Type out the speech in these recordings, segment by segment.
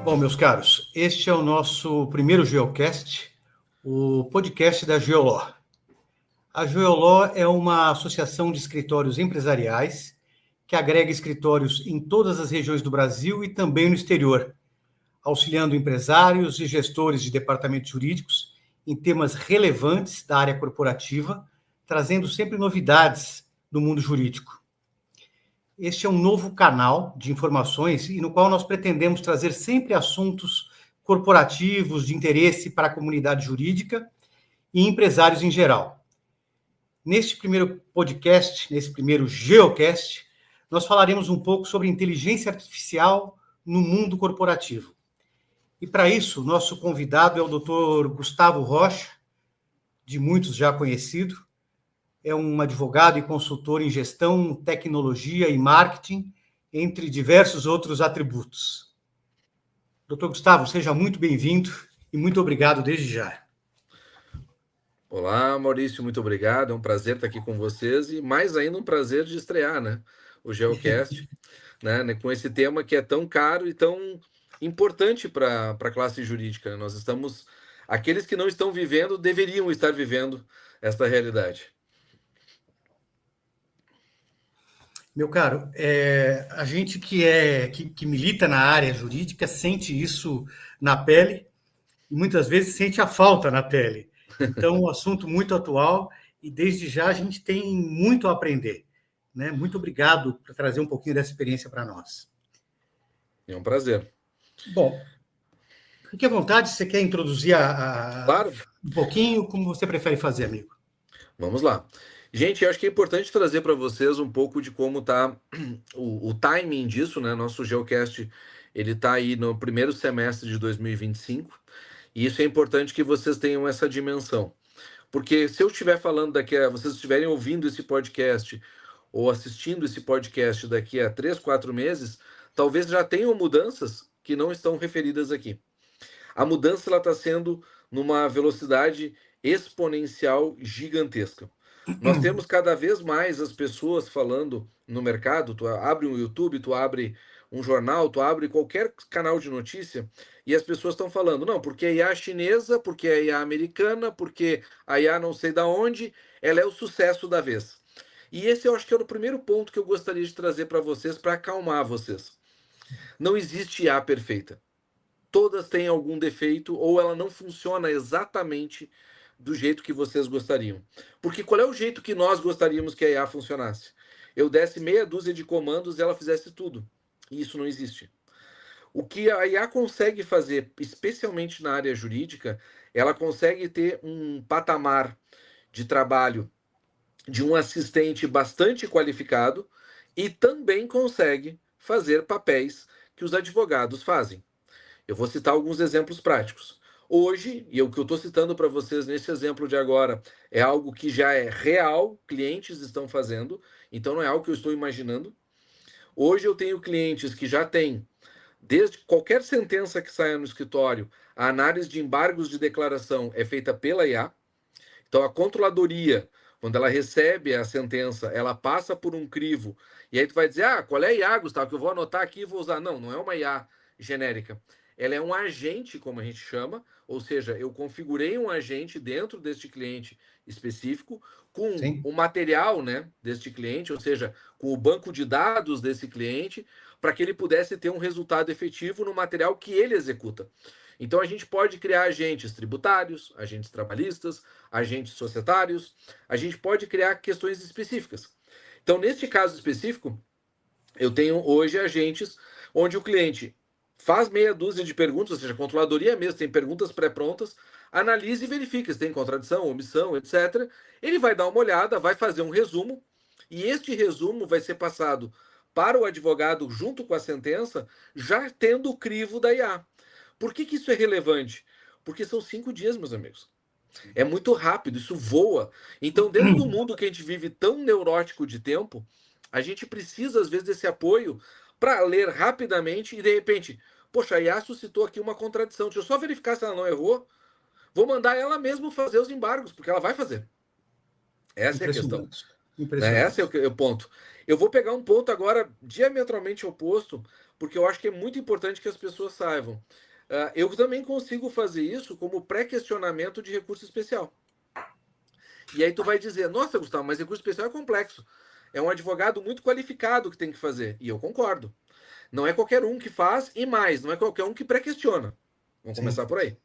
Bom, meus caros, este é o nosso primeiro Geocast, o podcast da Geoló. A Geoló é uma associação de escritórios empresariais que agrega escritórios em todas as regiões do Brasil e também no exterior, auxiliando empresários e gestores de departamentos jurídicos em temas relevantes da área corporativa, trazendo sempre novidades no mundo jurídico. Este é um novo canal de informações e no qual nós pretendemos trazer sempre assuntos corporativos de interesse para a comunidade jurídica e empresários em geral. Neste primeiro podcast, nesse primeiro Geocast, nós falaremos um pouco sobre inteligência artificial no mundo corporativo. E para isso, nosso convidado é o Dr. Gustavo Rocha, de muitos já conhecido. É um advogado e consultor em gestão, tecnologia e marketing, entre diversos outros atributos. Doutor Gustavo, seja muito bem-vindo e muito obrigado desde já. Olá, Maurício, muito obrigado. É um prazer estar aqui com vocês e mais ainda um prazer de estrear, o Geocast, com esse tema que é tão caro e tão importante para a classe jurídica. Aqueles que não estão vivendo deveriam estar vivendo esta realidade. Meu caro, a gente que milita na área jurídica sente isso na pele e muitas vezes sente a falta na pele. Então, um assunto muito atual e desde já a gente tem muito a aprender. Muito obrigado por trazer um pouquinho dessa experiência para nós. É um prazer. Bom, fique à vontade, se você quer introduzir Claro. Um pouquinho, como você prefere fazer, amigo? Vamos lá. Gente, eu acho que é importante trazer para vocês um pouco de como está o timing disso, Nosso Geocast, ele está aí no primeiro semestre de 2025, e isso é importante que vocês tenham essa dimensão. Porque se eu estiver falando vocês estiverem ouvindo esse podcast ou assistindo esse podcast daqui a 3, 4 meses, talvez já tenham mudanças que não estão referidas aqui. A mudança está sendo numa velocidade exponencial gigantesca. Nós temos cada vez mais as pessoas falando no mercado. Tu abre um YouTube, tu abre um jornal, tu abre qualquer canal de notícia e as pessoas estão falando, não, porque a IA chinesa, porque a IA americana, porque a IA não sei da onde, ela é o sucesso da vez. E esse eu acho que é o primeiro ponto que eu gostaria de trazer para vocês, para acalmar vocês. Não existe IA perfeita. Todas têm algum defeito ou ela não funciona exatamente do jeito que vocês gostariam. Porque qual é o jeito que nós gostaríamos que a IA funcionasse? Eu desse meia dúzia de comandos e ela fizesse tudo. E isso não existe. O que a IA consegue fazer, especialmente na área jurídica, ela consegue ter um patamar de trabalho de um assistente bastante qualificado e também consegue fazer papéis que os advogados fazem. Eu vou citar alguns exemplos práticos. Hoje, e o que eu estou citando para vocês nesse exemplo de agora, é algo que já é real, clientes estão fazendo, então não é algo que eu estou imaginando. Hoje eu tenho clientes que já têm, desde qualquer sentença que saia no escritório, a análise de embargos de declaração é feita pela IA. Então a controladoria, quando ela recebe a sentença, ela passa por um crivo, e aí tu vai dizer, qual é a IA, Gustavo, que eu vou anotar aqui e vou usar. Não, não é uma IA genérica. Ela é um agente, como a gente chama, ou seja, eu configurei um agente dentro deste cliente específico com o material, deste cliente, ou seja, com o banco de dados desse cliente, para que ele pudesse ter um resultado efetivo no material que ele executa. Então a gente pode criar agentes tributários, agentes trabalhistas, agentes societários, a gente pode criar questões específicas. Então, neste caso específico, eu tenho hoje agentes onde o cliente faz meia dúzia de perguntas, ou seja, a controladoria mesmo tem perguntas pré-prontas, analisa e verifica se tem contradição, omissão, etc. Ele vai dar uma olhada, vai fazer um resumo, e este resumo vai ser passado para o advogado junto com a sentença, já tendo o crivo da IA. Por que isso é relevante? Porque são 5 dias, meus amigos. É muito rápido, isso voa. Então, dentro do mundo que a gente vive tão neurótico de tempo, a gente precisa, às vezes, desse apoio para ler rapidamente e, de repente, poxa, a IA suscitou aqui uma contradição. Deixa eu só verificar se ela não errou. Vou mandar ela mesmo fazer os embargos, porque ela vai fazer. Essa é a questão. Impressionante. Esse é o ponto. Eu vou pegar um ponto agora diametralmente oposto, porque eu acho que é muito importante que as pessoas saibam. Eu também consigo fazer isso como pré-questionamento de recurso especial. E aí tu vai dizer, nossa, Gustavo, mas recurso especial é complexo. É um advogado muito qualificado que tem que fazer. E eu concordo. Não é qualquer um que faz, e mais, não é qualquer um que pré-questiona. Vamos Sim, começar por aí.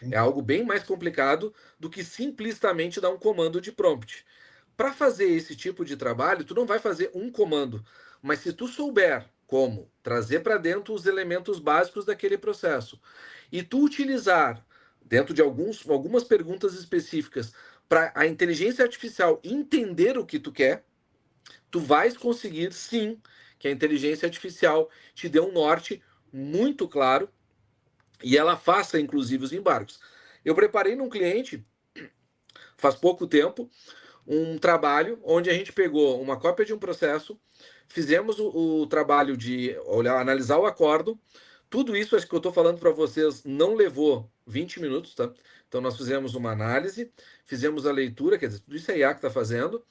sim. É algo bem mais complicado do que simplesmente dar um comando de prompt. Para fazer esse tipo de trabalho, tu não vai fazer um comando, mas se tu souber como trazer para dentro os elementos básicos daquele processo e tu utilizar dentro de algumas perguntas específicas para a inteligência artificial entender o que tu quer, tu vais conseguir sim que a inteligência artificial te dê um norte muito claro e ela faça inclusive os embargos. Eu preparei num cliente faz pouco tempo um trabalho onde a gente pegou uma cópia de um processo, fizemos o trabalho de olhar, analisar o acordo. Tudo isso, acho que eu estou falando para vocês, não levou 20 minutos, tá? Então, nós fizemos uma análise, fizemos a leitura, quer dizer, tudo isso é a IA que está fazendo.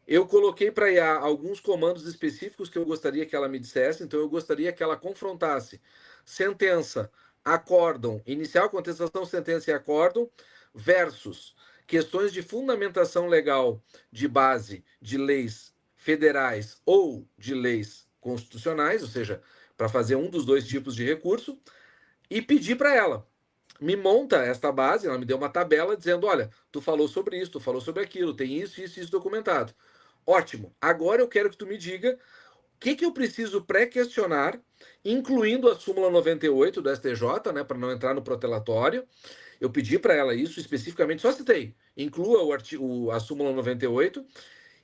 Eu coloquei para a IA alguns comandos específicos que eu gostaria que ela me dissesse, então eu gostaria que ela confrontasse sentença, acórdão, inicial, contestação, sentença e acórdão, versus questões de fundamentação legal de base de leis federais ou de leis constitucionais, ou seja, para fazer um dos dois tipos de recurso, e pedir para ela, me monta esta base, ela me deu uma tabela dizendo, olha, tu falou sobre isso, tu falou sobre aquilo, tem isso documentado. Ótimo, agora eu quero que tu me diga o que eu preciso pré-questionar, incluindo a súmula 98 do STJ, né, para não entrar no protelatório. Eu pedi para ela isso especificamente, só citei, inclua a súmula 98.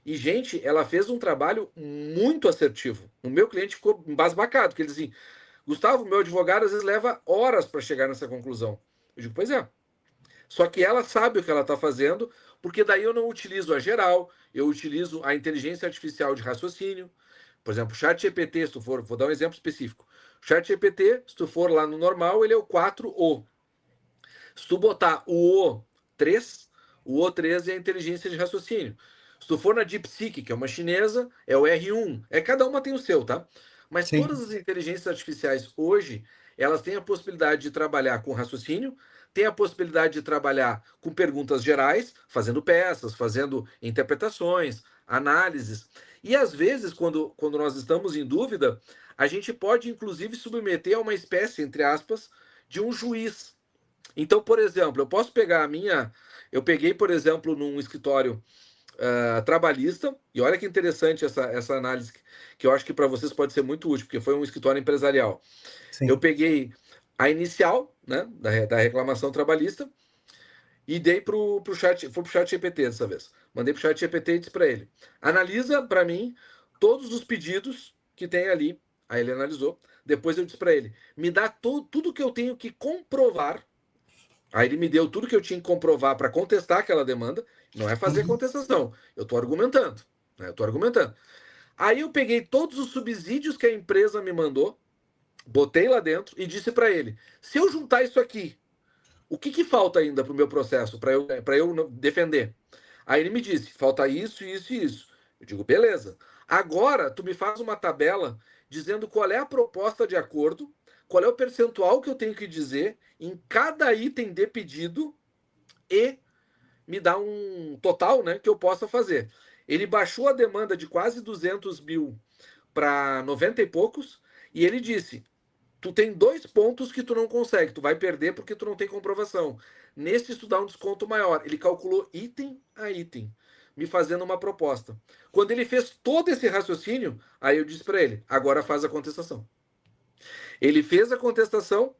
E, gente, ela fez um trabalho muito assertivo. O meu cliente ficou embasbacado, porque ele dizia assim, Gustavo, meu advogado às vezes leva horas para chegar nessa conclusão. Eu digo, pois é. Só que ela sabe o que ela está fazendo, porque daí eu não utilizo a geral, eu utilizo a inteligência artificial de raciocínio. Por exemplo, o ChatGPT, se tu for, vou dar um exemplo específico. O ChatGPT, se tu for lá no normal, ele é o 4O. Se tu botar o O3 é a inteligência de raciocínio. Se tu for na DeepSeek, que é uma chinesa, é o R1. Cada uma tem o seu, tá? Mas Sim. todas as inteligências artificiais hoje, elas têm a possibilidade de trabalhar com raciocínio, têm a possibilidade de trabalhar com perguntas gerais, fazendo peças, fazendo interpretações, análises. E às vezes, quando nós estamos em dúvida, a gente pode inclusive submeter a uma espécie, entre aspas, de um juiz. Então, por exemplo, eu posso pegar a minha. Eu peguei, por exemplo, num escritório trabalhista, e olha que interessante essa análise, que eu acho que para vocês pode ser muito útil, porque foi um escritório empresarial. Eu Sim. peguei a inicial, né, da reclamação trabalhista, e dei pro chat, foi pro chat GPT dessa vez. Mandei pro chat GPT e disse para ele: analisa para mim todos os pedidos que tem ali. Aí ele analisou. Depois eu disse para ele: me dá tudo que eu tenho que comprovar. Aí ele me deu tudo que eu tinha que comprovar para contestar aquela demanda. Não é fazer Uhum. contestação. Eu estou argumentando. Né? Eu estou argumentando. Aí eu peguei todos os subsídios que a empresa me mandou, botei lá dentro e disse para ele: se eu juntar isso aqui, o que falta ainda para o meu processo, para eu defender? Aí ele me disse: falta isso, isso e isso. Eu digo: beleza. Agora tu me faz uma tabela dizendo qual é a proposta de acordo, qual é o percentual que eu tenho que dizer em cada item de pedido e me dá um total, né, que eu possa fazer. Ele baixou a demanda de quase 200 mil para 90 e poucos e ele disse: tu tem 2 pontos que tu não consegue, tu vai perder porque tu não tem comprovação. Neste, tu dá um desconto maior. Ele calculou item a item, me fazendo uma proposta. Quando ele fez todo esse raciocínio, aí eu disse para ele: agora faz a contestação. Ele fez a contestação,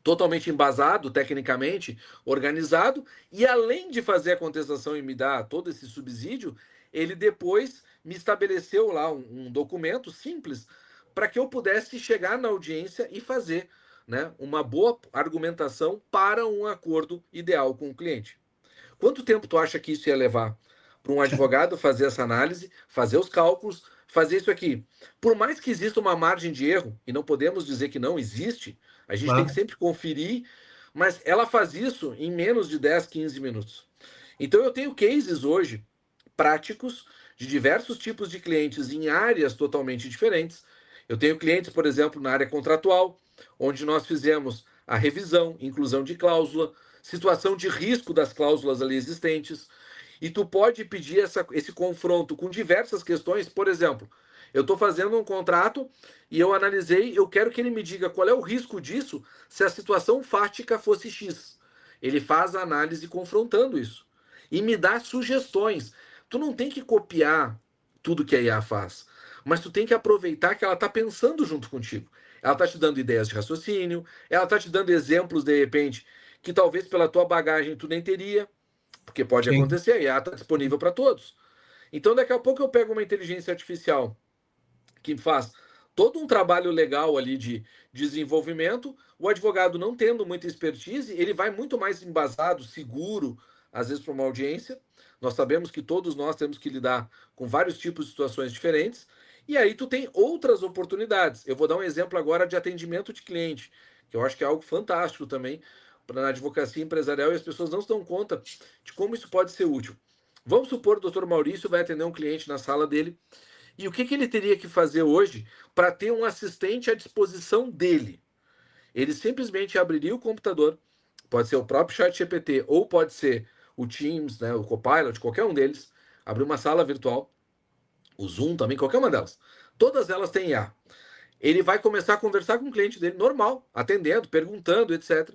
totalmente embasado, tecnicamente, organizado, e além de fazer a contestação e me dar todo esse subsídio, ele depois me estabeleceu lá um documento simples para que eu pudesse chegar na audiência e fazer, né, uma boa argumentação para um acordo ideal com o cliente. Quanto tempo tu acha que isso ia levar para um advogado fazer essa análise, fazer os cálculos, fazer isso aqui? Por mais que exista uma margem de erro, e não podemos dizer que não existe, a gente tem que Claro. sempre conferir, mas ela faz isso em menos de 10, 15 minutos. Então eu tenho cases hoje, práticos de diversos tipos de clientes em áreas totalmente diferentes. Eu tenho clientes, por exemplo, na área contratual, onde nós fizemos a revisão, inclusão de cláusula, situação de risco das cláusulas ali existentes. E tu pode pedir esse confronto com diversas questões. Por exemplo, eu estou fazendo um contrato e eu analisei, eu quero que ele me diga qual é o risco disso se a situação fática fosse X. Ele faz a análise confrontando isso e me dá sugestões. Tu não tem que copiar tudo que a IA faz, mas tu tem que aproveitar que ela está pensando junto contigo. Ela está te dando ideias de raciocínio, ela está te dando exemplos, de repente, que talvez pela tua bagagem tu nem teria, porque pode Sim. acontecer, a IA está disponível para todos. Então, daqui a pouco eu pego uma inteligência artificial que faz todo um trabalho legal ali de desenvolvimento, o advogado não tendo muita expertise, ele vai muito mais embasado, seguro, às vezes para uma audiência. Nós sabemos que todos nós temos que lidar com vários tipos de situações diferentes, e aí tu tem outras oportunidades. Eu vou dar um exemplo agora de atendimento de cliente, que eu acho que é algo fantástico também para a advocacia empresarial, e as pessoas não se dão conta de como isso pode ser útil. Vamos supor que o Dr. Maurício vai atender um cliente na sala dele, e o que ele teria que fazer hoje para ter um assistente à disposição dele? Ele simplesmente abriria o computador, pode ser o próprio ChatGPT ou pode ser o Teams, né, o Copilot, qualquer um deles, abrir uma sala virtual, o Zoom também, qualquer uma delas. Todas elas têm IA. Ele vai começar a conversar com o cliente dele normal, atendendo, perguntando, etc.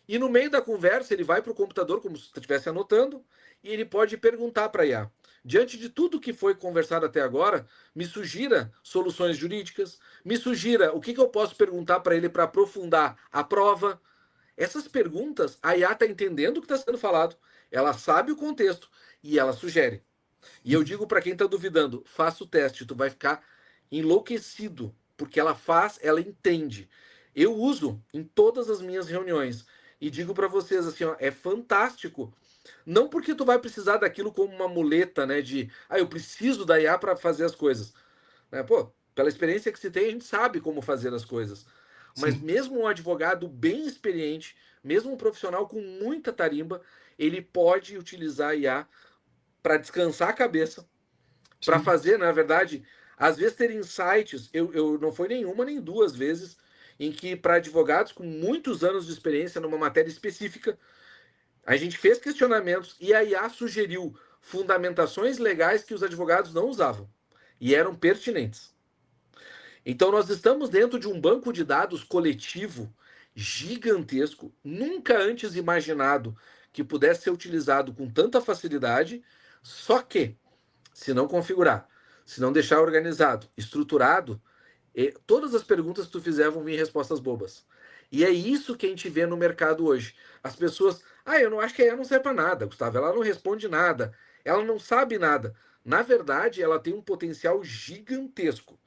E no meio da conversa, ele vai para o computador, como se estivesse anotando, e ele pode perguntar para a IA. Diante de tudo que foi conversado até agora, me sugira soluções jurídicas, me sugira o que eu posso perguntar para ele para aprofundar a prova. Essas perguntas, a IA está entendendo o que está sendo falado, ela sabe o contexto e ela sugere. E eu digo para quem está duvidando, faça o teste, tu vai ficar enlouquecido, porque ela faz, ela entende. Eu uso em todas as minhas reuniões e digo para vocês assim, ó, é fantástico. Não porque tu vai precisar daquilo como uma muleta, né, de, eu preciso da IA para fazer as coisas. Né? Pô, pela experiência que se tem, a gente sabe como fazer as coisas. Mas Sim. mesmo um advogado bem experiente, mesmo um profissional com muita tarimba, ele pode utilizar a IA para descansar a cabeça, para Sim. fazer, na verdade, às vezes ter insights. Eu não foi nenhuma nem duas vezes em que, para advogados com muitos anos de experiência numa matéria específica, a gente fez questionamentos e a IA sugeriu fundamentações legais que os advogados não usavam e eram pertinentes. Então, nós estamos dentro de um banco de dados coletivo gigantesco, nunca antes imaginado que pudesse ser utilizado com tanta facilidade, só que, se não configurar, se não deixar organizado, estruturado, todas as perguntas que tu fizer vão vir respostas bobas. E é isso que a gente vê no mercado hoje. As pessoas, eu não acho que a IA não serve para nada, Gustavo, ela não responde nada, ela não sabe nada. Na verdade, ela tem um potencial gigantesco.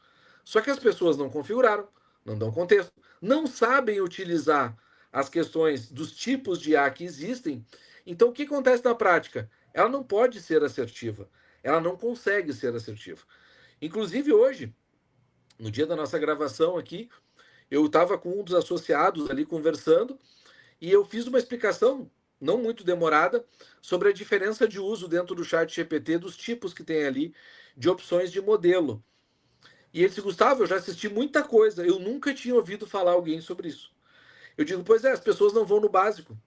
Só que as pessoas não configuraram, não dão contexto, não sabem utilizar as questões dos tipos de IA que existem. Então, o que acontece na prática? Ela não pode ser assertiva. Ela não consegue ser assertiva. Inclusive, hoje, no dia da nossa gravação aqui, eu estava com um dos associados ali conversando e eu fiz uma explicação, não muito demorada, sobre a diferença de uso dentro do chat GPT dos tipos que tem ali de opções de modelo. E ele disse, Gustavo, eu já assisti muita coisa, eu nunca tinha ouvido falar alguém sobre isso. Eu digo, pois é, as pessoas não vão no básico.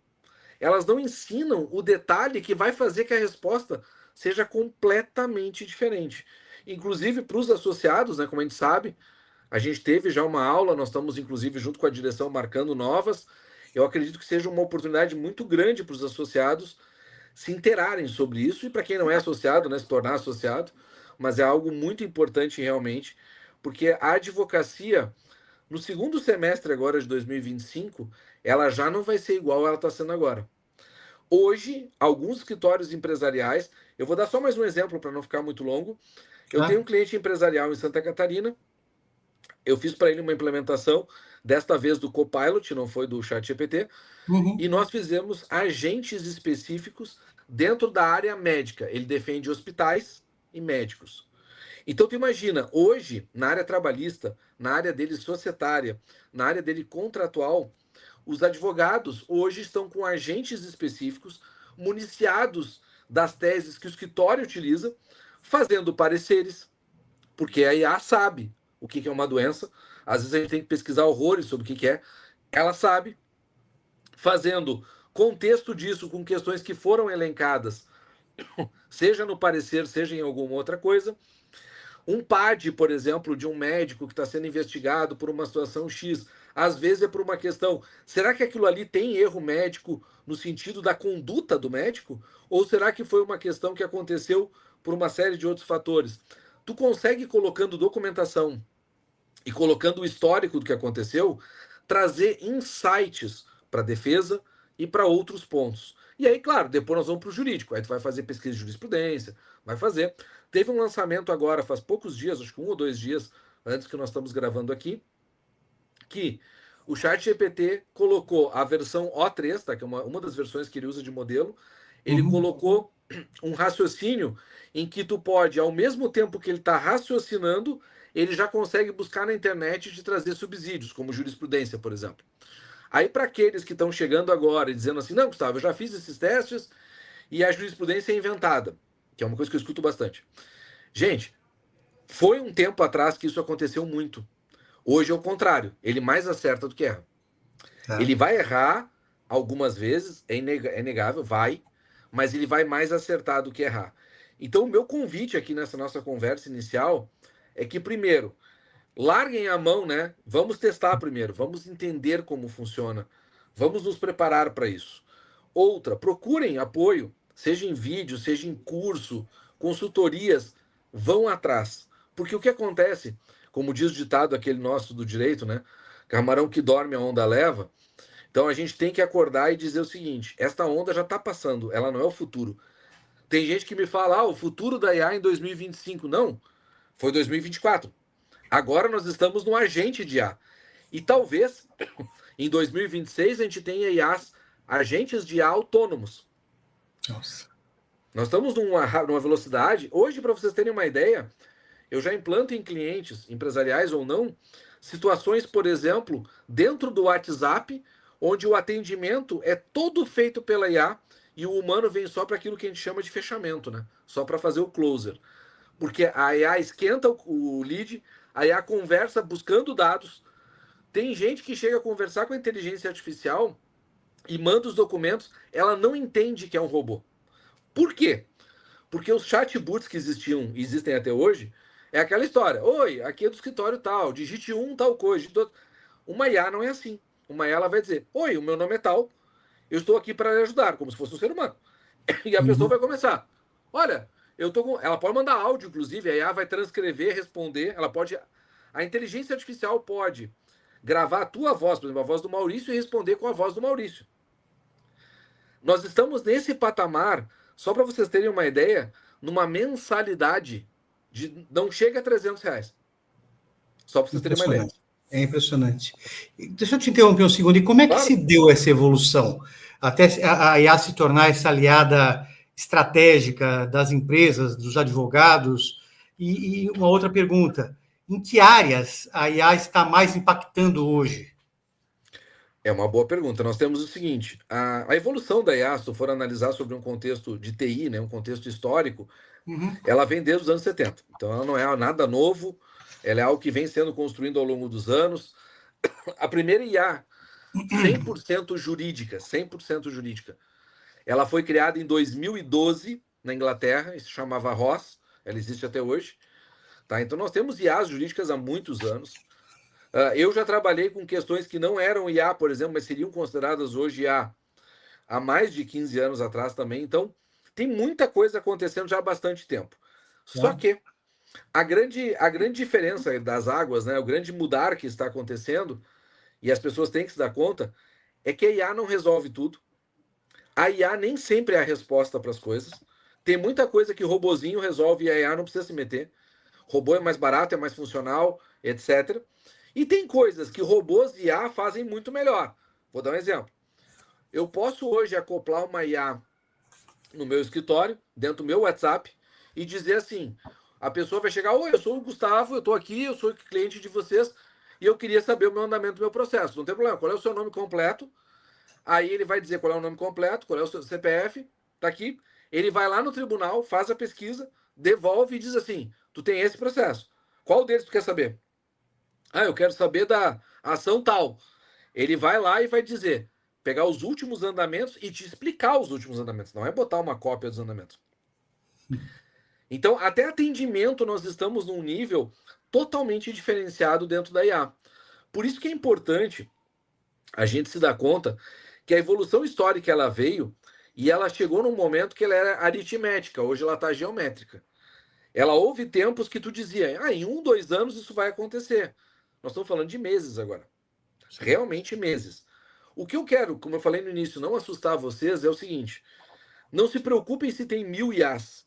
Elas não ensinam o detalhe que vai fazer que a resposta seja completamente diferente. Inclusive para os associados, né, como a gente sabe, a gente teve já uma aula, nós estamos inclusive junto com a direção marcando novas. Eu acredito que seja uma oportunidade muito grande para os associados se interarem sobre isso e para quem não é associado, né, se tornar associado, mas é algo muito importante realmente, porque a advocacia no segundo semestre agora de 2025, ela já não vai ser igual ela está sendo agora. Hoje, alguns escritórios empresariais, eu vou dar só mais um exemplo para não ficar muito longo. Eu tenho um cliente empresarial em Santa Catarina, eu fiz para ele uma implementação, desta vez do Copilot, não foi do ChatGPT, e nós fizemos agentes específicos dentro da área médica. Ele defende hospitais e médicos. Então, tu imagina, hoje, na área trabalhista, na área dele societária, na área dele contratual, os advogados hoje estão com agentes específicos municiados das teses que o escritório utiliza, fazendo pareceres, porque a IA sabe o que é uma doença. Às vezes a gente tem que pesquisar horrores sobre o que é. Ela sabe, fazendo contexto disso com questões que foram elencadas, seja no parecer, seja em alguma outra coisa. Um PAD, por exemplo, de um médico que está sendo investigado por uma situação X, às vezes é por uma questão, será que aquilo ali tem erro médico no sentido da conduta do médico? Ou será que foi uma questão que aconteceu por uma série de outros fatores? Tu consegue, colocando documentação e colocando o histórico do que aconteceu, trazer insights para a defesa e para outros pontos. E aí, claro, depois nós vamos para o jurídico. Aí tu vai fazer pesquisa de jurisprudência, vai fazer. Teve um lançamento agora, faz poucos dias, acho que 1 ou 2 dias antes que nós estamos gravando aqui, que o ChatGPT colocou a versão O3, tá, que é uma das versões que ele usa de modelo, ele colocou um raciocínio em que tu pode, ao mesmo tempo que ele está raciocinando, ele já consegue buscar na internet e te trazer subsídios, como jurisprudência, por exemplo. Aí, para aqueles que estão chegando agora e dizendo assim, não, Gustavo, eu já fiz esses testes e a jurisprudência é inventada, que é uma coisa que eu escuto bastante. Gente, foi um tempo atrás que isso aconteceu muito. Hoje é o contrário, ele mais acerta do que erra. Ele vai errar algumas vezes, é inegável, vai, mas ele vai mais acertar do que errar. Então, o meu convite aqui nessa nossa conversa inicial é que, primeiro, larguem a mão, né? Vamos testar primeiro, vamos entender como funciona, vamos nos preparar para isso. Outra, procurem apoio, seja em vídeo, seja em curso, consultorias, vão atrás. Porque o que acontece, como diz o ditado aquele nosso do direito, né? Camarão que dorme a onda leva. Então a gente tem que acordar e dizer o seguinte: esta onda já está passando, ela não é o futuro. Tem gente que me fala, o futuro da IA em 2025. Não, foi 2024. Agora nós estamos no agente de IA. E talvez em 2026 a gente tenha IAs, agentes de IA autônomos. Nossa. Nós estamos numa velocidade. Hoje, para vocês terem uma ideia, eu já implanto em clientes, empresariais ou não, situações, por exemplo, dentro do WhatsApp, onde o atendimento é todo feito pela IA e o humano vem só para aquilo que a gente chama de fechamento, né? Só para fazer o closer. Porque a IA esquenta o lead, a IA conversa buscando dados. Tem gente que chega a conversar com a inteligência artificial e manda os documentos, ela não entende que é um robô. Por quê? Porque os chatbots que existem até hoje, é aquela história. Oi, aqui é do escritório tal, digite um tal coisa. Uma IA não é assim. Uma IA ela vai dizer, oi, o meu nome é tal, eu estou aqui para lhe ajudar, como se fosse um ser humano. E a pessoa vai começar. Olha, ela pode mandar áudio, inclusive, a IA vai transcrever, responder, ela pode... A inteligência artificial pode gravar a tua voz, por exemplo, a voz do Maurício, e responder com a voz do Maurício. Nós estamos nesse patamar, só para vocês terem uma ideia, numa mensalidade de não chega a R$300. Só para vocês terem uma ideia. É impressionante. Deixa eu te interromper um segundo. E como é que se deu essa evolução? Até a IA se tornar essa aliada estratégica das empresas, dos advogados? E uma outra pergunta. Em que áreas a IA está mais impactando hoje? É uma boa pergunta. Nós temos o seguinte, a evolução da IA, se tu for analisar sobre um contexto de TI, né, um contexto histórico, ela vem desde os anos 70. Então ela não é nada novo, ela é algo que vem sendo construído ao longo dos anos. A primeira IA 100% jurídica, 100% jurídica, ela foi criada em 2012 na Inglaterra, e se chamava ROS, ela existe até hoje. Tá? Então nós temos IAs jurídicas há muitos anos. Eu já trabalhei com questões que não eram IA, por exemplo, mas seriam consideradas hoje IA há mais de 15 anos atrás também. Então, tem muita coisa acontecendo já há bastante tempo. Só que a grande diferença das águas, né, o grande mudar que está acontecendo, e as pessoas têm que se dar conta, é que a IA não resolve tudo. A IA nem sempre é a resposta para as coisas. Tem muita coisa que o robozinho resolve e a IA não precisa se meter. O robô é mais barato, é mais funcional, etc. E tem coisas que robôs e IA fazem muito melhor. Vou dar um exemplo. Eu posso hoje acoplar uma IA no meu escritório, dentro do meu WhatsApp, e dizer assim, a pessoa vai chegar, oi, eu sou o Gustavo, eu estou aqui, eu sou cliente de vocês, e eu queria saber o meu andamento do meu processo. Não tem problema, qual é o seu nome completo? Aí ele vai dizer qual é o nome completo, qual é o seu CPF, tá aqui. Ele vai lá no tribunal, faz a pesquisa, devolve e diz assim: tu tem esse processo. Qual deles tu quer saber? Ah, eu quero saber da ação tal. Ele vai lá e vai dizer, pegar os últimos andamentos e te explicar os últimos andamentos. Não é botar uma cópia dos andamentos. Então, até atendimento nós estamos num nível totalmente diferenciado dentro da IA. Por isso que é importante a gente se dar conta que a evolução histórica ela veio e ela chegou num momento que ela era aritmética, hoje ela está geométrica. Ela houve tempos que tu dizia, em 1, 2 anos isso vai acontecer. Nós estamos falando de meses agora. Sim. Realmente meses. O que eu quero, como eu falei no início, não assustar vocês é o seguinte: não se preocupem se tem 1000 IAs.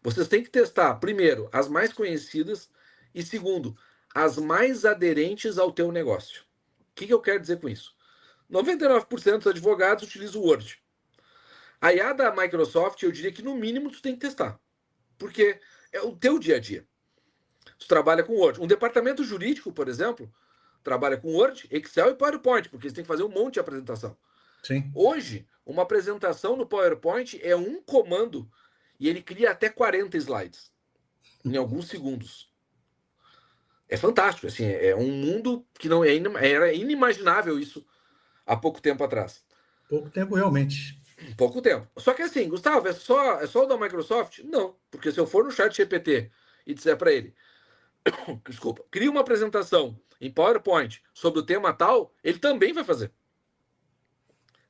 Vocês têm que testar, primeiro, as mais conhecidas e, segundo, as mais aderentes ao teu negócio. O que eu quero dizer com isso? 99% dos advogados utilizam o Word. A IA da Microsoft, eu diria que no mínimo tu tem que testar. Porque é o teu dia a dia. Tu trabalha com Word. Um departamento jurídico, por exemplo, trabalha com Word, Excel e PowerPoint, porque eles têm que fazer um monte de apresentação. Sim. Hoje, uma apresentação no PowerPoint é um comando e ele cria até 40 slides em alguns segundos. É fantástico, assim, é um mundo que não era inimaginável isso há pouco tempo atrás. Pouco tempo, realmente. Pouco tempo. Só que assim, Gustavo, é só o da Microsoft? Não, porque se eu for no chat GPT e disser para ele, desculpa, cria uma apresentação em PowerPoint sobre o tema tal, ele também vai fazer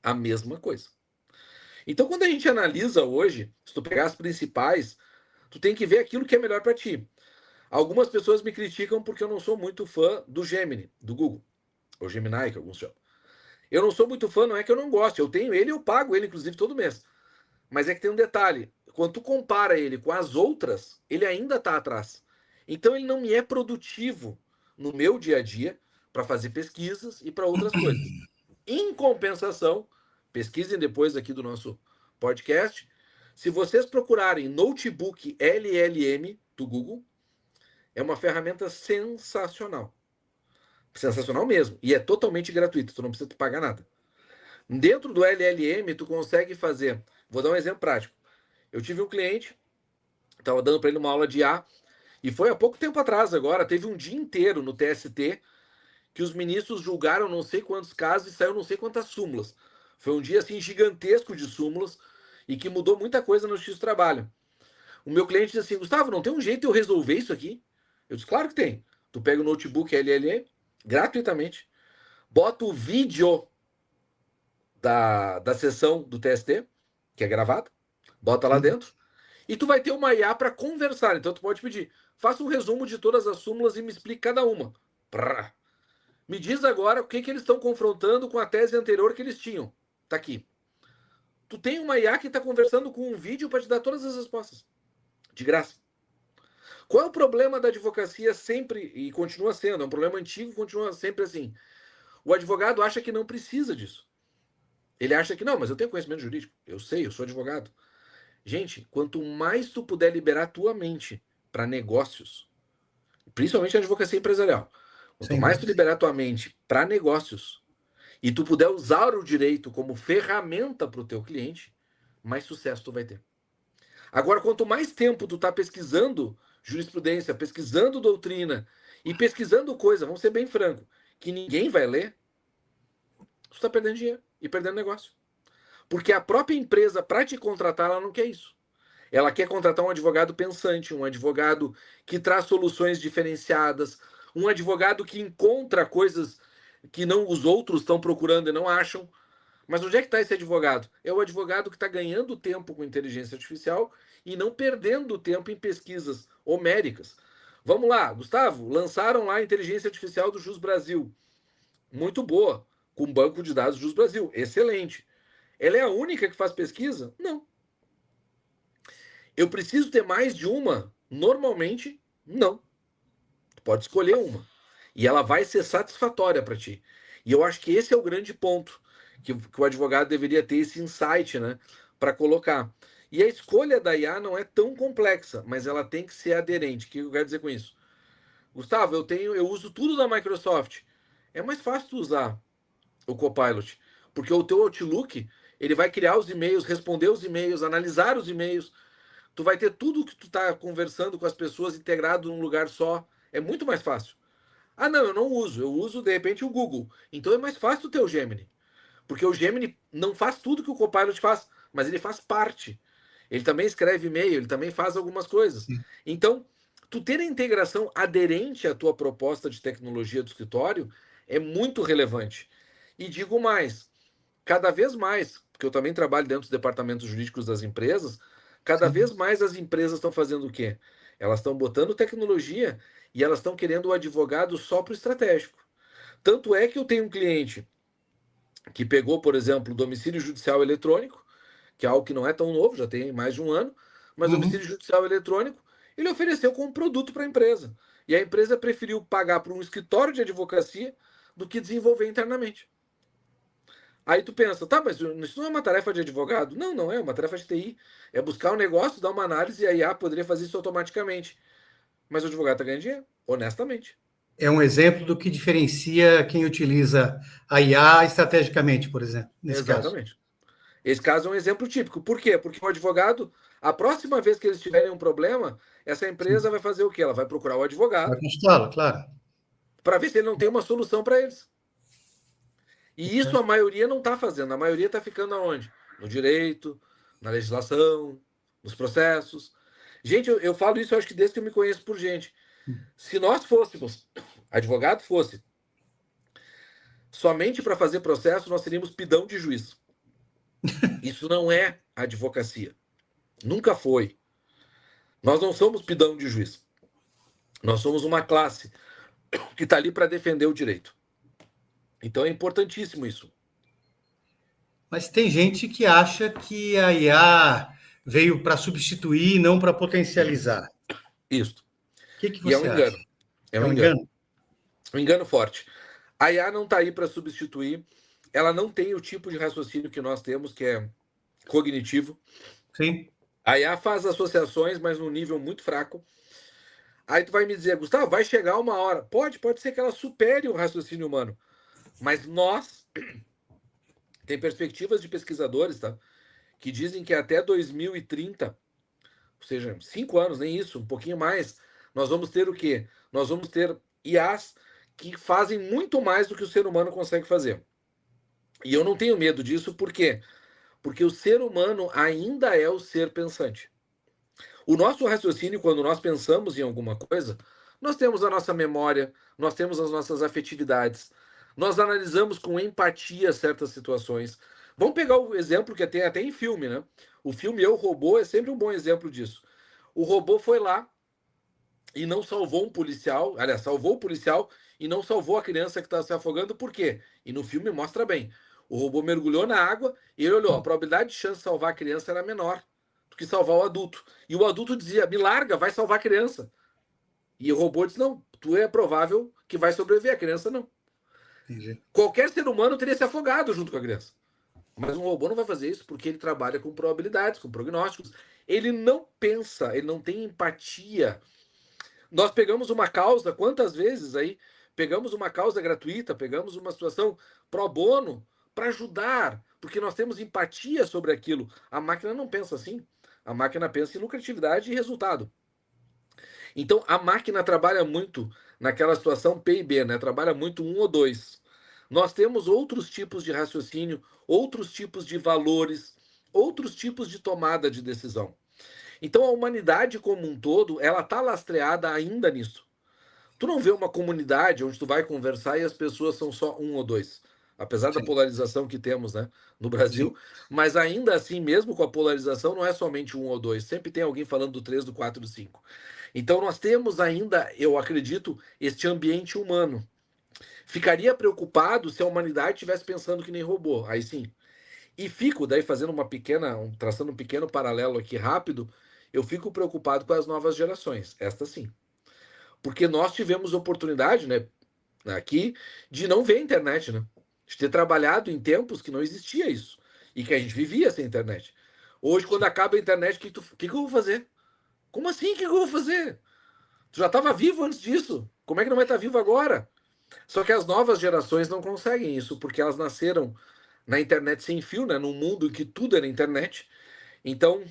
a mesma coisa. Então, quando a gente analisa hoje, se tu pegar as principais, tu tem que ver aquilo que é melhor para ti. Algumas pessoas me criticam porque eu não sou muito fã do Gemini, do Google, ou Gemini, que alguns chamam. Eu não sou muito fã, não é que eu não goste, eu tenho ele e eu pago ele, inclusive, todo mês. Mas é que tem um detalhe, quando tu compara ele com as outras, ele ainda está atrás. Então ele não me é produtivo no meu dia a dia para fazer pesquisas e para outras coisas. Em compensação, pesquisem depois aqui do nosso podcast. Se vocês procurarem Notebook LLM do Google, é uma ferramenta sensacional. Sensacional mesmo. E é totalmente gratuito, tu não precisa pagar nada. Dentro do LLM, tu consegue fazer. Vou dar um exemplo prático. Eu tive um cliente, estava dando para ele uma aula de IA, e foi há pouco tempo atrás agora, teve um dia inteiro no TST que os ministros julgaram não sei quantos casos e saiu não sei quantas súmulas. Foi um dia assim gigantesco de súmulas e que mudou muita coisa no Justiça do Trabalho. O meu cliente disse assim: Gustavo, não tem um jeito de eu resolver isso aqui? Eu disse: claro que tem. Tu pega o notebook LLM gratuitamente, bota o vídeo da sessão do TST, que é gravado, bota lá dentro, e tu vai ter uma IA para conversar. Então tu pode pedir: faça um resumo de todas as súmulas e me explique cada uma. Prá. Me diz agora o que eles estão confrontando com a tese anterior que eles tinham. Tá aqui. Tu tem uma IA que está conversando com um vídeo para te dar todas as respostas. De graça. Qual é o problema da advocacia sempre, e continua sendo, é um problema antigo, continua sempre assim. O advogado acha que não precisa disso. Ele acha que, não, mas eu tenho conhecimento jurídico. Eu sei, eu sou advogado. Gente, quanto mais tu puder liberar tua mente para negócios, principalmente a advocacia empresarial, quanto mais tu liberar tua mente para negócios, e tu puder usar o direito como ferramenta para o teu cliente, mais sucesso tu vai ter. Agora, quanto mais tempo tu tá pesquisando jurisprudência, pesquisando doutrina e pesquisando coisa, vamos ser bem franco, que ninguém vai ler, tu tá perdendo dinheiro e perdendo negócio. Porque a própria empresa, para te contratar, ela não quer isso. Ela quer contratar um advogado pensante, um advogado que traz soluções diferenciadas, um advogado que encontra coisas que não os outros estão procurando e não acham. Mas onde é que está esse advogado? É o advogado que está ganhando tempo com inteligência artificial e não perdendo tempo em pesquisas homéricas. Vamos lá, Gustavo, lançaram lá a inteligência artificial do Jus Brasil. Muito boa, com banco de dados Jus Brasil. Excelente. Ela é a única que faz pesquisa? Não. Eu preciso ter mais de uma? Normalmente, não. Tu pode escolher uma. E ela vai ser satisfatória para ti. E eu acho que esse é o grande ponto que o advogado deveria ter esse insight, né, para colocar. E a escolha da IA não é tão complexa, mas ela tem que ser aderente. O que eu quero dizer com isso? Gustavo, eu uso tudo da Microsoft. É mais fácil tu usar o Copilot, porque o teu Outlook ele vai criar os e-mails, responder os e-mails, analisar os e-mails. Tu vai ter tudo que tu está conversando com as pessoas integrado num lugar só. É muito mais fácil. Ah, não, eu não uso. Eu uso, de repente, o Google. Então é mais fácil tu ter o Gemini. Porque o Gemini não faz tudo que o Copilot faz, mas ele faz parte. Ele também escreve e-mail, ele também faz algumas coisas. Sim. Então, tu ter a integração aderente à tua proposta de tecnologia do escritório é muito relevante. E digo mais, cada vez mais, porque eu também trabalho dentro dos departamentos jurídicos das empresas, cada Sim. vez mais as empresas estão fazendo o quê? Elas estão botando tecnologia e elas estão querendo o advogado só para o estratégico. Tanto é que eu tenho um cliente que pegou, por exemplo, o domicílio judicial eletrônico, que é algo que não é tão novo, já tem mais de um ano, mas o Uhum. domicílio judicial eletrônico ele ofereceu como produto para a empresa. E a empresa preferiu pagar para um escritório de advocacia do que desenvolver internamente. Aí tu pensa, tá, mas isso não é uma tarefa de advogado? Não, não é uma tarefa de TI. É buscar um negócio, dar uma análise e a IA poderia fazer isso automaticamente. Mas o advogado está ganhando dinheiro, honestamente. É um exemplo do que diferencia quem utiliza a IA estrategicamente, por exemplo, nesse caso. Exatamente. Esse caso é um exemplo típico. Por quê? Porque o advogado, a próxima vez que eles tiverem um problema, essa Sim. empresa vai fazer o quê? Ela vai procurar o Vai advogado consultá-lo, claro. para ver se ele não tem uma solução para eles. E isso a maioria não está fazendo. A maioria está ficando aonde? No direito, na legislação, nos processos. Gente, eu falo isso, eu acho que desde que eu me conheço por gente. Se nós fôssemos, advogado fosse, somente para fazer processo, nós seríamos pidão de juiz. Isso não é advocacia. Nunca foi. Nós não somos pidão de juiz. Nós somos uma classe que está ali para defender o direito. Então é importantíssimo isso. Mas tem gente que acha que a IA veio para substituir, não para potencializar. Isso. O que E é um você acha? engano. É É um um engano. engano? Um engano forte. A IA não está aí para substituir. Ela não tem o tipo de raciocínio que nós temos, que é cognitivo. Sim. A IA faz associações, mas num nível muito fraco. Aí tu vai me dizer, Gustavo, vai chegar uma hora. Pode ser que ela supere o raciocínio humano. Mas nós, tem perspectivas de pesquisadores, tá? Que dizem que até 2030, ou seja, 5 anos, nem isso, um pouquinho mais, nós vamos ter o quê? Nós vamos ter IAs que fazem muito mais do que o ser humano consegue fazer. E eu não tenho medo disso, por quê? Porque o ser humano ainda é o ser pensante. O nosso raciocínio, quando nós pensamos em alguma coisa, nós temos a nossa memória, nós temos as nossas afetividades, nós analisamos com empatia certas situações. Vamos pegar o exemplo que tem até em filme, né? O filme Eu, Robô é sempre um bom exemplo disso. O robô foi lá e não salvou um policial, aliás, salvou o policial e não salvou a criança que estava se afogando, por quê? E no filme mostra bem. O robô mergulhou na água e ele olhou, a probabilidade de chance de salvar a criança era menor do que salvar o adulto. E o adulto dizia, me larga, vai salvar a criança. E o robô disse, não, tu é provável que vai sobreviver, a criança não. Entendi. Qualquer ser humano teria se afogado junto com a criança. Mas um robô não vai fazer isso porque ele trabalha com probabilidades, com prognósticos. Ele não pensa, ele não tem empatia. Nós pegamos uma causa, quantas vezes aí? Pegamos uma causa gratuita, pegamos uma situação pro bono para ajudar, porque nós temos empatia sobre aquilo. A máquina não pensa assim. A máquina pensa em lucratividade e resultado. Então a máquina trabalha muito naquela situação P e B, né? Trabalha muito um ou dois. Nós temos outros tipos de raciocínio, outros tipos de valores, outros tipos de tomada de decisão. Então a humanidade como um todo, ela está lastreada ainda nisso. Tu não vê uma comunidade onde tu vai conversar e as pessoas são só um ou dois. Apesar da Sim. polarização que temos, né, no Sim. Brasil, mas ainda assim, mesmo com a polarização, não é somente um ou dois. Sempre tem alguém falando do 3, do 4, do 5. Então nós temos ainda, eu acredito, este ambiente humano. Ficaria preocupado se a humanidade estivesse pensando que nem robô. Aí sim. E fico, daí fazendo uma pequena, traçando um pequeno paralelo aqui rápido, eu fico preocupado com as novas gerações. Esta sim. Porque nós tivemos oportunidade, né, aqui, de não ver a internet, né? De ter trabalhado em tempos que não existia isso. E que a gente vivia sem internet. Hoje, quando acaba a internet, que eu vou fazer? Como assim? O que eu vou fazer? Tu já estava vivo antes disso. Como é que não vai estar vivo agora? Só que as novas gerações não conseguem isso, porque elas nasceram na internet sem fio, né? Num mundo em que tudo é na internet. Então,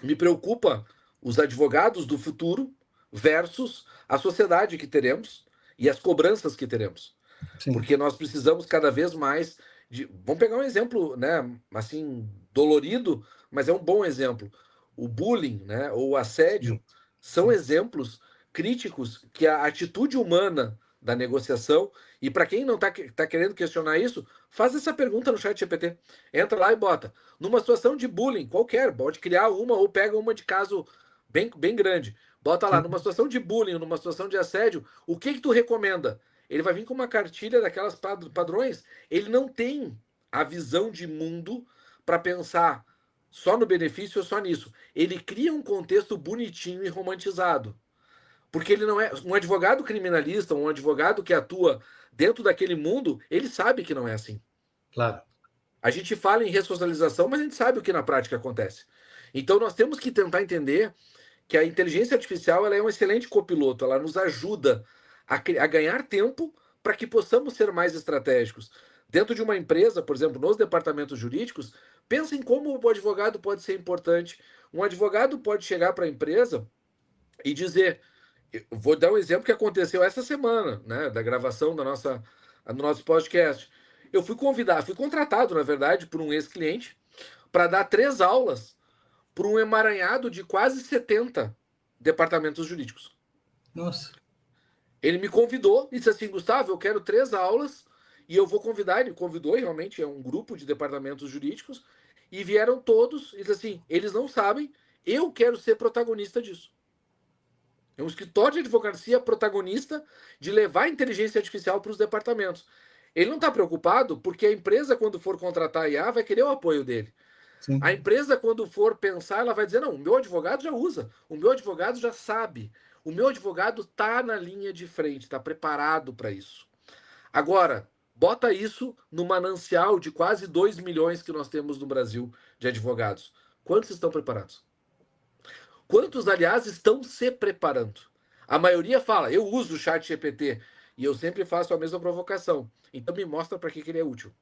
me preocupa os advogados do futuro versus a sociedade que teremos e as cobranças que teremos. Sim. Porque nós precisamos cada vez mais de... Vamos pegar um exemplo, né, assim, dolorido, mas é um bom exemplo. O bullying, né, ou o assédio, Sim. são Sim. exemplos críticos que a atitude humana da negociação, e para quem não está querendo questionar isso, faz essa pergunta no chat GPT. Entra lá e bota. Numa situação de bullying, qualquer, pode criar uma ou pega uma de caso bem grande. Bota lá, Sim. numa situação de bullying, numa situação de assédio, o que tu recomenda? Ele vai vir com uma cartilha daquelas padrões. Ele não tem a visão de mundo para pensar só no benefício ou só nisso. Ele cria um contexto bonitinho e romantizado. Porque ele não é um advogado criminalista, um advogado que atua dentro daquele mundo, ele sabe que não é assim. Claro. A gente fala em ressocialização, mas a gente sabe o que na prática acontece. Então nós temos que tentar entender que a inteligência artificial ela é um excelente copiloto, ela nos ajuda a ganhar tempo para que possamos ser mais estratégicos. Dentro de uma empresa, por exemplo, nos departamentos jurídicos, pensa em como o advogado pode ser importante. Um advogado pode chegar para a empresa e dizer, vou dar um exemplo que aconteceu essa semana, né, da gravação do nosso podcast. Eu fui contratado, na verdade, por um ex-cliente para dar 3 aulas para um emaranhado de quase 70 departamentos jurídicos. Nossa. Ele me convidou e disse assim, Gustavo, eu quero 3 aulas e eu vou convidar. Ele convidou, e realmente é um grupo de departamentos jurídicos, e vieram todos e disse assim, eles não sabem, eu quero ser protagonista disso. É um escritório de advocacia protagonista de levar a inteligência artificial para os departamentos. Ele não está preocupado porque a empresa, quando for contratar a IA, vai querer o apoio dele. Sim. A empresa, quando for pensar, ela vai dizer, não, o meu advogado já usa, o meu advogado já sabe, o meu advogado está na linha de frente, está preparado para isso. Agora, bota isso no manancial de quase 2 milhões que nós temos no Brasil de advogados. Quantos estão preparados? Quantos, aliás, estão se preparando? A maioria fala, eu uso o chat GPT, e eu sempre faço a mesma provocação. Então me mostra para que ele é útil.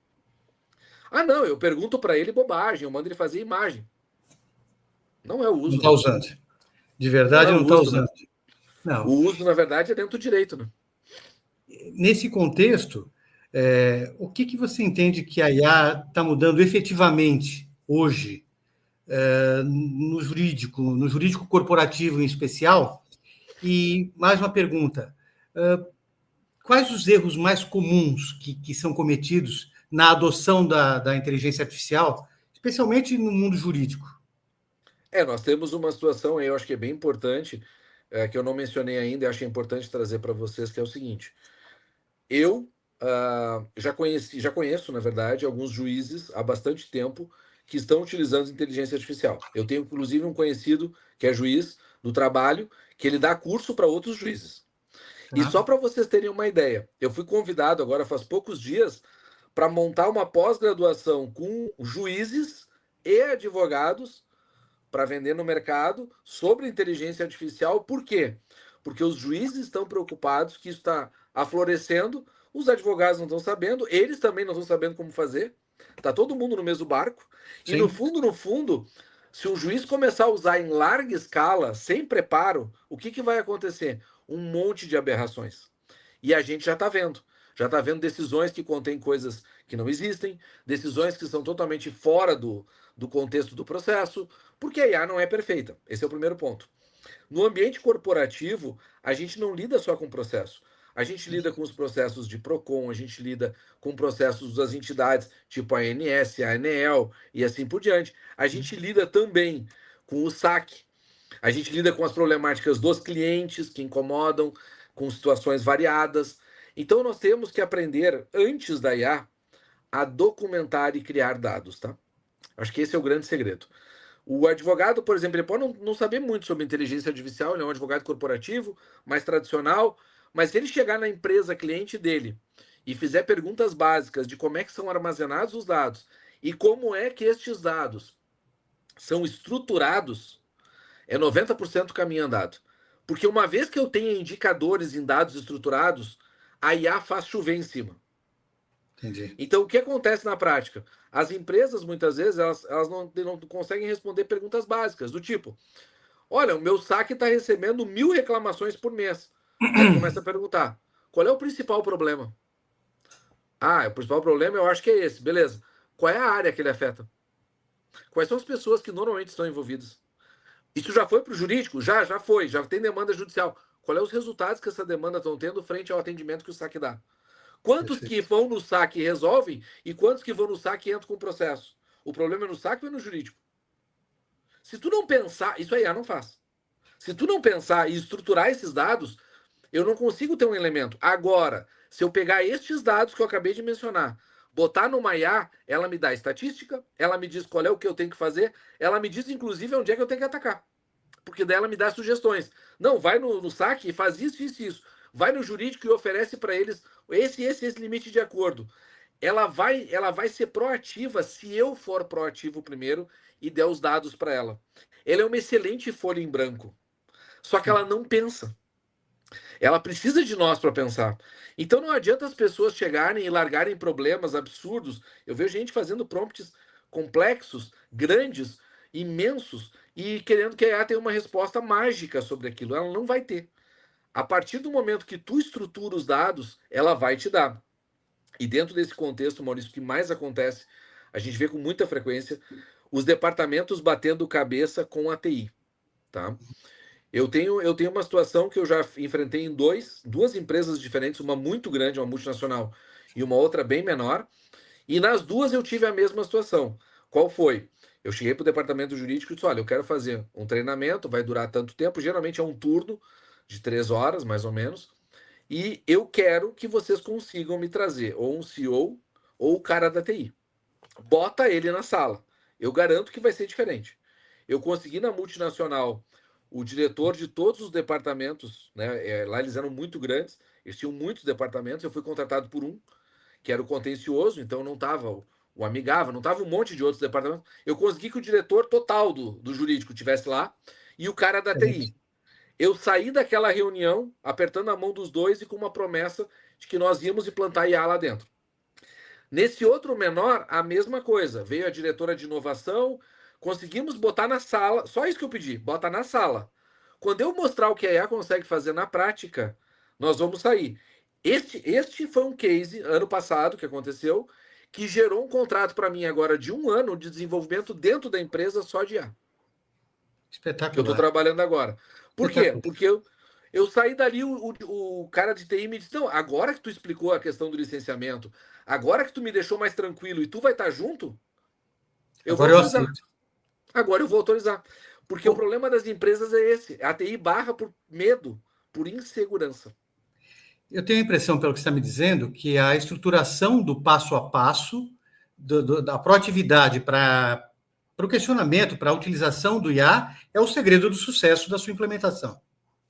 Ah, não, eu pergunto para ele bobagem, eu mando ele fazer imagem. Não é o Não uso, está né? usando. De Não verdade, é não o está uso, né? usando. Não. O uso, na verdade, é dentro do direito, né? Nesse contexto, o que você entende que a IA está mudando efetivamente hoje, no jurídico corporativo em especial? E mais uma pergunta: quais os erros mais comuns que são cometidos na adoção da inteligência artificial, especialmente no mundo jurídico? Nós temos uma situação aí, eu acho que é bem importante, que eu não mencionei ainda, e acho que é importante trazer para vocês, que é o seguinte. Eu já conheço, na verdade, alguns juízes há bastante tempo que estão utilizando inteligência artificial. Eu tenho, inclusive, um conhecido que é juiz do trabalho, que ele dá curso para outros juízes. E Tá? só para vocês terem uma ideia, eu fui convidado agora faz poucos dias para montar uma pós-graduação com juízes e advogados para vender no mercado sobre inteligência artificial. Por quê? Porque os juízes estão preocupados que isso está aflorescendo, os advogados não estão sabendo, eles também não estão sabendo como fazer. Tá todo mundo no mesmo barco. E Sim, no fundo, se o juiz começar a usar em larga escala, sem preparo, o que vai acontecer? Um monte de aberrações. E a gente já está vendo. Já está vendo decisões que contêm coisas que não existem, decisões que são totalmente fora do contexto do processo, porque a IA não é perfeita. Esse é o primeiro ponto. No ambiente corporativo, a gente não lida só com processo. A gente lida com os processos de PROCON, a gente lida com processos das entidades, tipo a ANS, a ANEEL e assim por diante. A gente lida também com o SAC, a gente lida com as problemáticas dos clientes que incomodam, com situações variadas. Então nós temos que aprender, antes da IA, a documentar e criar dados, tá? Acho que esse é o grande segredo. O advogado, por exemplo, ele pode não saber muito sobre inteligência artificial, ele é um advogado corporativo, mais tradicional, mas se ele chegar na empresa cliente dele e fizer perguntas básicas de como é que são armazenados os dados e como é que estes dados são estruturados, é 90% caminho andado. Porque uma vez que eu tenho indicadores em dados estruturados, a IA faz chover em cima. Entendi. Então, o que acontece na prática? As empresas, muitas vezes, elas não conseguem responder perguntas básicas, do tipo, olha, o meu saque está recebendo 1.000 reclamações por mês. Aí ele começa a perguntar, qual é o principal problema? Ah, o principal problema eu acho que é esse. Beleza. Qual é a área que ele afeta? Quais são as pessoas que normalmente estão envolvidas? Isso já foi para o jurídico? Já foi. Já tem demanda judicial. Qual é os resultados que essa demanda estão tendo frente ao atendimento que o saque dá? Quantos que Perfeito. vão no saque e resolvem e quantos que vão no saque e entram com o processo? O problema é no saque ou é no jurídico? Se tu não pensar, isso aí não faz. Se tu não pensar e estruturar esses dados, eu não consigo ter um elemento. Agora, se eu pegar estes dados que eu acabei de mencionar, botar numa IA, ela me dá estatística, ela me diz qual é o que eu tenho que fazer, ela me diz, inclusive, onde é que eu tenho que atacar. Porque daí ela me dá sugestões. Não, vai no saque e faz isso, isso, isso. Vai no jurídico e oferece para eles esse limite de acordo. Ela vai ser proativa se eu for proativo primeiro e der os dados para ela. Ela é uma excelente folha em branco. Só que ela não pensa. Ela precisa de nós para pensar. Então não adianta as pessoas chegarem e largarem problemas absurdos. Eu vejo gente fazendo prompts complexos, grandes, imensos, e querendo que a IA tenha uma resposta mágica sobre aquilo. Ela não vai ter. A partir do momento que tu estrutura os dados, ela vai te dar. E dentro desse contexto, Maurício, o que mais acontece, a gente vê com muita frequência, os departamentos batendo cabeça com a TI. Tá? Eu tenho uma situação que eu já enfrentei em duas empresas diferentes, uma muito grande, uma multinacional, e uma outra bem menor, e nas duas eu tive a mesma situação. Qual foi? Eu cheguei para o departamento jurídico e disse, olha, eu quero fazer um treinamento, vai durar tanto tempo, geralmente é um turno de 3 horas, mais ou menos, e eu quero que vocês consigam me trazer ou um CEO ou o cara da TI. Bota ele na sala. Eu garanto que vai ser diferente. Eu consegui na multinacional o diretor de todos os departamentos, né? Lá eles eram muito grandes, eles tinham muitos departamentos. Eu fui contratado por um, que era o contencioso, então não estava o amigável, não estava um monte de outros departamentos. Eu consegui que o diretor total do jurídico tivesse lá e o cara da TI. Eu saí daquela reunião apertando a mão dos dois e com uma promessa de que nós íamos implantar IA lá dentro. Nesse outro menor, a mesma coisa. Veio a diretora de inovação, conseguimos botar na sala, só isso que eu pedi, bota na sala. Quando eu mostrar o que a IA consegue fazer na prática, nós vamos sair. Este foi um case, ano passado, que aconteceu, que gerou um contrato para mim agora de 1 ano de desenvolvimento dentro da empresa só de IA, que eu estou Espetacular. trabalhando agora. Por quê? Espetacular. Porque eu saí dali, o cara de TI me disse, não, agora que tu explicou a questão do licenciamento, agora que tu me deixou mais tranquilo e tu vai estar junto, eu vou Agora eu autorizar. aceito. Agora eu vou autorizar. Porque o problema das empresas é esse. A TI barra por medo, por insegurança. Eu tenho a impressão, pelo que você está me dizendo, que a estruturação do passo a passo, da proatividade para o questionamento, para a utilização do IA, é o segredo do sucesso da sua implementação.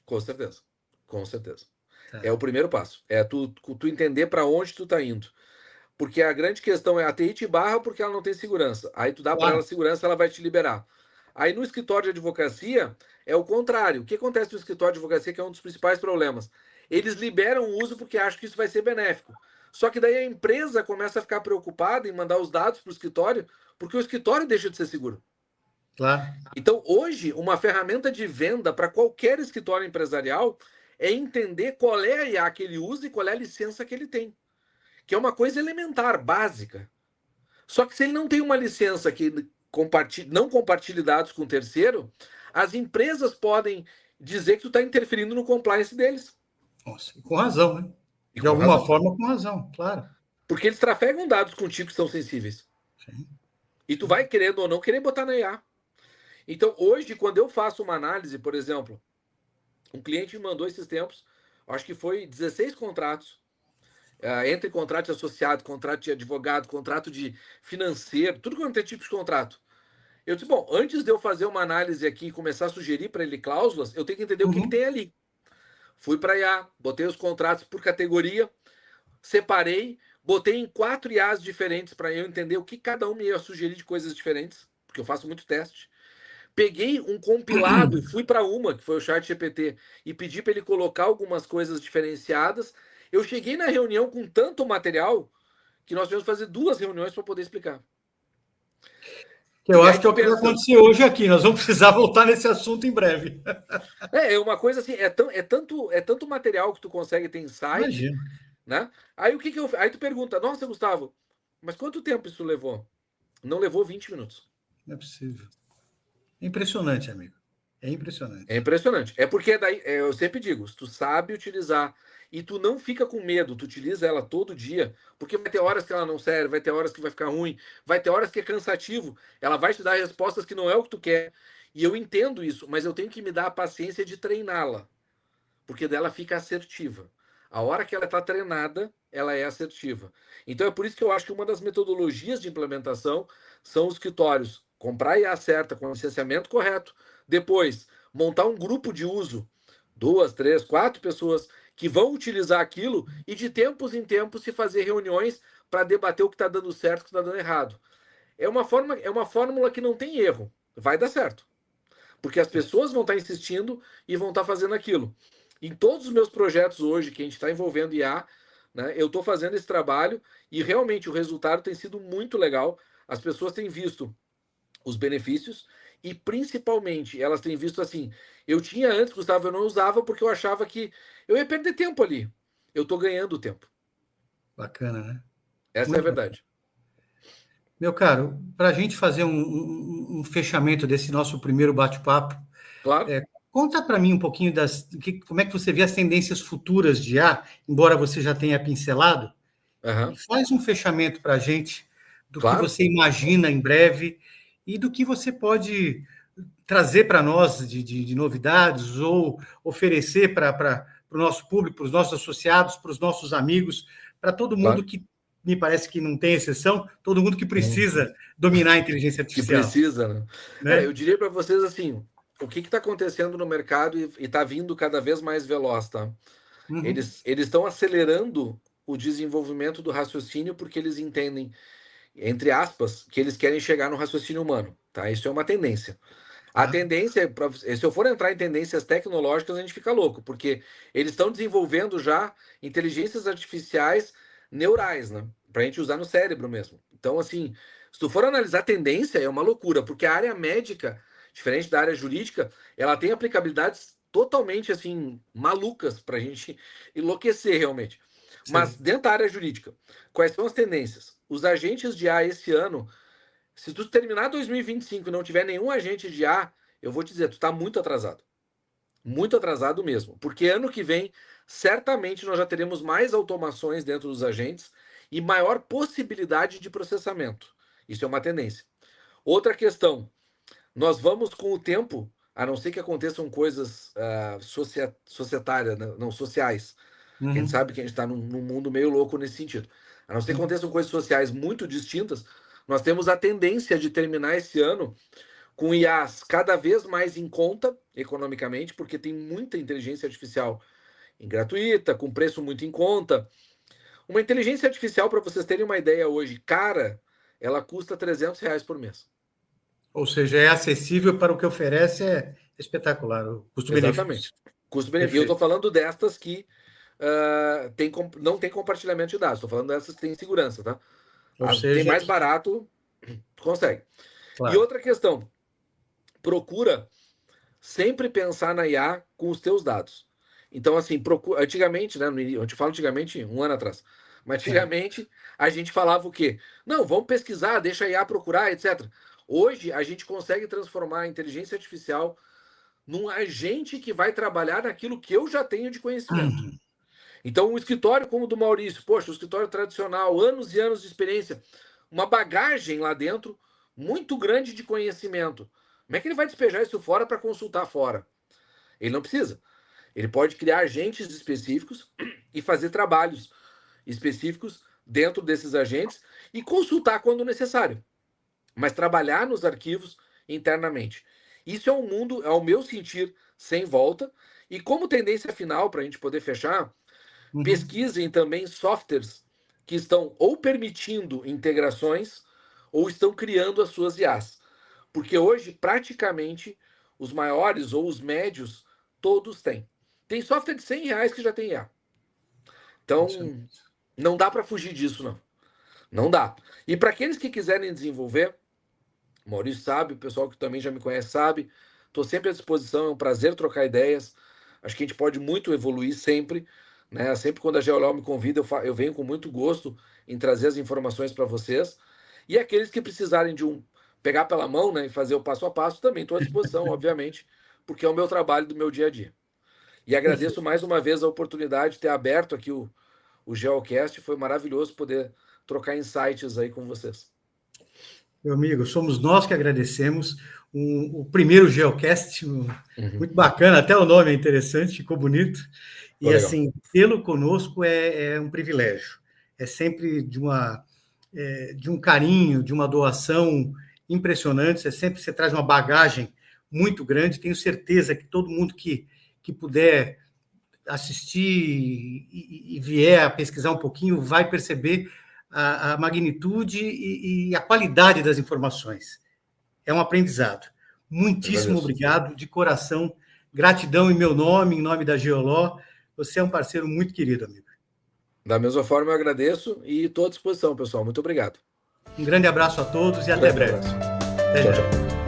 Com certeza. Com certeza. É Tá. o primeiro passo. É tu entender para onde tu tá indo. Porque a grande questão é a TI te barra porque ela não tem segurança. Aí tu dá para ela Claro. segurança, ela vai te liberar. Aí no escritório de advocacia é o contrário. O que acontece no escritório de advocacia, que é um dos principais problemas? Eles liberam o uso porque acham que isso vai ser benéfico. Só que daí a empresa começa a ficar preocupada em mandar os dados para o escritório, porque o escritório deixa de ser seguro. Claro. Então, hoje, uma ferramenta de venda para qualquer escritório empresarial é entender qual é a IA que ele usa e qual é a licença que ele tem. Que é uma coisa elementar, básica. Só que se ele não tem uma licença que não compartilhe dados com o terceiro, as empresas podem dizer que tu está interferindo no compliance deles. Nossa, e com razão, né? E De com alguma razão. forma, com razão, claro. Porque eles trafegam dados contigo que são sensíveis. Sim, E tu sim. vai, querendo ou não, querer botar na IA. Então, hoje, quando eu faço uma análise, por exemplo, um cliente me mandou esses tempos, acho que foi 16 contratos, entre contrato de associado, contrato de advogado, contrato de financeiro, tudo quanto é tipo de contrato. Eu disse, bom, antes de eu fazer uma análise aqui e começar a sugerir para ele cláusulas, eu tenho que entender o que tem ali. Fui para IA, botei os contratos por categoria, separei, botei em 4 IAs diferentes para eu entender o que cada um me ia sugerir de coisas diferentes, porque eu faço muito teste. Peguei um compilado e fui para uma, que foi o ChatGPT, e pedi para ele colocar algumas coisas diferenciadas. Eu cheguei na reunião com tanto material que nós tivemos que fazer 2 reuniões para poder explicar. Que eu acho que é o que vai acontecer hoje aqui. Nós vamos precisar voltar nesse assunto em breve. É uma coisa assim, é tanto material que tu consegue ter insight, Imagina. né? Aí aí tu pergunta, nossa, Gustavo, mas quanto tempo isso levou? Não levou 20 minutos. Não é possível. É impressionante, amigo. É É impressionante. impressionante. É porque daí, eu sempre digo, se tu sabe utilizar e tu não fica com medo, tu utiliza ela todo dia, porque vai ter horas que ela não serve, vai ter horas que vai ficar ruim, vai ter horas que é cansativo, ela vai te dar respostas que não é o que tu quer. E eu entendo isso, mas eu tenho que me dar a paciência de treiná-la, porque dela fica assertiva. A hora que ela está treinada, ela é assertiva. Então é por isso que eu acho que uma das metodologias de implementação são os escritórios comprar IA certa, com o licenciamento correto, depois montar um grupo de uso, 2, 3, 4 pessoas que vão utilizar aquilo e de tempos em tempos se fazer reuniões para debater o que está dando certo e o que está dando errado. É uma fórmula que não tem erro, vai dar certo. Porque as pessoas vão estar insistindo e vão estar fazendo aquilo. Em todos os meus projetos hoje, que a gente está envolvendo IA, né, eu estou fazendo esse trabalho e realmente o resultado tem sido muito legal. As pessoas têm visto os benefícios e principalmente elas têm visto assim, eu tinha antes, Gustavo, eu não usava porque eu achava que eu ia perder tempo ali. Eu estou ganhando tempo. Bacana, né? Essa é a Muito bacana. verdade. Meu caro, para a gente fazer um fechamento desse nosso primeiro bate-papo, Claro. conta para mim um pouquinho como é que você vê as tendências futuras de IA, embora você já tenha pincelado, e Uhum. faz um fechamento para a gente do que Claro. você imagina em breve e do que você pode trazer para nós de novidades ou oferecer para o nosso público, para os nossos associados, para os nossos amigos, para todo mundo Claro. que, me parece que não tem exceção, todo mundo que precisa dominar a inteligência Que artificial. precisa, né? Eu Né? diria para vocês assim, o que está acontecendo no mercado e está vindo cada vez mais veloz, tá? Uhum. Eles estão acelerando o desenvolvimento do raciocínio porque eles entendem, entre aspas, que eles querem chegar no raciocínio humano, tá? Isso é uma tendência. A Tá? tendência, se eu for entrar em tendências tecnológicas, a gente fica louco, porque eles estão desenvolvendo já inteligências artificiais neurais, né? Para a gente usar no cérebro mesmo. Então, assim, se tu for analisar tendência, é uma loucura, porque a área médica, diferente da área jurídica, ela tem aplicabilidades totalmente, assim, malucas para a gente enlouquecer realmente. Mas Sei. dentro da área jurídica, quais são as tendências? Os agentes de IA esse ano, se tu terminar 2025 e não tiver nenhum agente de IA, eu vou te dizer, tu tá muito atrasado. Muito atrasado mesmo. Porque ano que vem, certamente nós já teremos mais automações dentro dos agentes e maior possibilidade de processamento. Isso é uma tendência. Outra questão, nós vamos com o tempo, a não ser que aconteçam coisas societárias, não sociais. A gente Uhum. sabe que a gente está num mundo meio louco nesse sentido. A não ser que Sim. aconteçam coisas sociais muito distintas, nós temos a tendência de terminar esse ano com IAs cada vez mais em conta economicamente, porque tem muita inteligência artificial gratuita, com preço muito em conta. Uma inteligência artificial, para vocês terem uma ideia hoje, cara, ela custa R$ 300 por mês. Ou seja, é acessível para o que oferece, é espetacular, o custo-benefício. Exatamente. Custo-benefício. E eu estou Perfeito. falando destas que não tem compartilhamento de dados. Estou falando dessas que têm segurança, tá? Ou As tem seja, mais barato, consegue. E claro. outra questão, procura sempre pensar na IA com os teus dados. Então, assim, procura, antigamente, né? Eu te falo antigamente, um ano atrás. Mas Certo. antigamente a gente falava o quê? Não, vamos pesquisar, deixa a IA procurar, etc. Hoje a gente consegue transformar a inteligência artificial num agente que vai trabalhar naquilo que eu já tenho de conhecimento. Uhum. Então, um escritório como o do Maurício, poxa, um escritório tradicional, anos e anos de experiência, uma bagagem lá dentro muito grande de conhecimento. Como é que ele vai despejar isso fora para consultar fora? Ele não precisa. Ele pode criar agentes específicos e fazer trabalhos específicos dentro desses agentes e consultar quando necessário, mas trabalhar nos arquivos internamente. Isso é um mundo, ao meu sentir, sem volta. E como tendência final, para a gente poder fechar, Uhum. pesquisem também softwares que estão ou permitindo integrações ou estão criando as suas IAs. Porque hoje, praticamente, os maiores ou os médios, todos têm. Tem software de R$ 100 que já tem IA. Então, não dá para fugir disso, não. Não dá. E para aqueles que quiserem desenvolver, o Maurício sabe, o pessoal que também já me conhece sabe, estou sempre à disposição, é um prazer trocar ideias. Acho que a gente pode muito evoluir sempre, né? Sempre quando a Geoló me convida, eu venho com muito gosto em trazer as informações para vocês. E aqueles que precisarem de pegar pela mão, né, e fazer o passo a passo, também estou à disposição, obviamente, porque é o meu trabalho do meu dia a dia. E agradeço mais uma vez a oportunidade de ter aberto aqui o Geocast, foi maravilhoso poder trocar insights aí com vocês. Meu amigo, somos nós que agradecemos. O primeiro Geocast, muito bacana, até o nome é interessante, ficou bonito. E, assim, tê-lo conosco é um privilégio. É sempre de um carinho, de uma doação impressionante. Você traz uma bagagem muito grande. Tenho certeza que todo mundo que puder assistir e vier a pesquisar um pouquinho vai perceber a magnitude e a qualidade das informações. É um aprendizado. Muitíssimo obrigado, de coração. Gratidão em meu nome, em nome da Geoló. Você é um parceiro muito querido, amigo. Da mesma forma, eu agradeço e estou à disposição, pessoal. Muito obrigado. Um grande abraço a todos e até breve. Até já. Tchau, tchau.